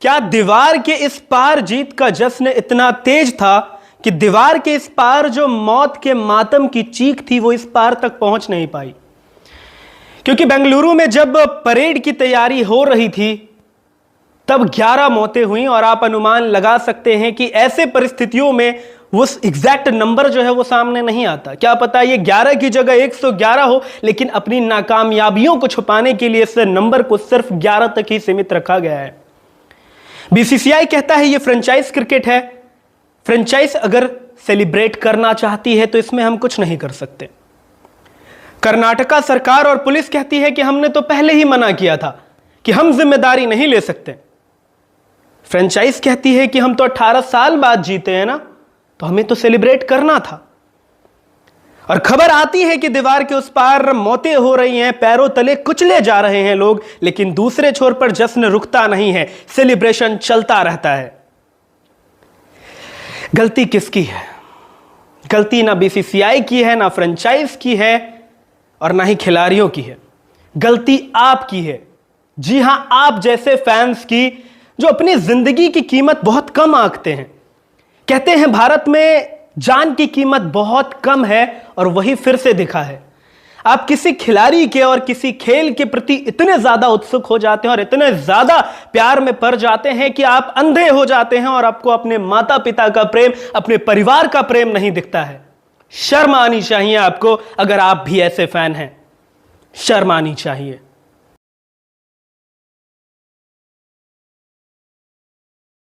क्या दीवार के इस पार जीत का जश्न इतना तेज था कि दीवार के इस पार जो मौत के मातम की चीख थी वो इस पार तक पहुंच नहीं पाई? क्योंकि बेंगलुरु में जब परेड की तैयारी हो रही थी तब 11 मौतें हुई और आप अनुमान लगा सकते हैं कि ऐसे परिस्थितियों में वो एग्जैक्ट नंबर जो है वो सामने नहीं आता। क्या पता ये 11 की जगह 111 हो, लेकिन अपनी नाकामयाबियों को छुपाने के लिए इस नंबर को सिर्फ 11 तक ही सीमित रखा गया है। बीसीसीआई कहता है ये फ्रेंचाइज क्रिकेट है, फ्रेंचाइज अगर सेलिब्रेट करना चाहती है तो इसमें हम कुछ नहीं कर सकते। कर्नाटका सरकार और पुलिस कहती है कि हमने तो पहले ही मना किया था कि हम जिम्मेदारी नहीं ले सकते। फ्रेंचाइज कहती है कि हम तो 18 साल बाद जीते हैं ना, तो हमें तो सेलिब्रेट करना था। और खबर आती है कि दीवार के उस पार मौतें हो रही हैं, पैरों तले कुचले जा रहे हैं लोग, लेकिन दूसरे छोर पर जश्न रुकता नहीं है, सेलिब्रेशन चलता रहता है। गलती किसकी है? गलती ना बीसीसीआई की है, ना फ्रेंचाइज की है और ना ही खिलाड़ियों की है। गलती आपकी है। जी हां, आप जैसे फैंस की जो अपनी जिंदगी की कीमत बहुत कम आंकते हैं। कहते हैं भारत में जान की कीमत बहुत कम है और वही फिर से दिखा है। आप किसी खिलाड़ी के और किसी खेल के प्रति इतने ज्यादा उत्सुक हो जाते हैं और इतने ज्यादा प्यार में पड़ जाते हैं कि आप अंधे हो जाते हैं और आपको अपने माता पिता का प्रेम, अपने परिवार का प्रेम नहीं दिखता है। शर्म आनी चाहिए आपको अगर आप भी ऐसे फैन हैं, शर्म आनी चाहिए।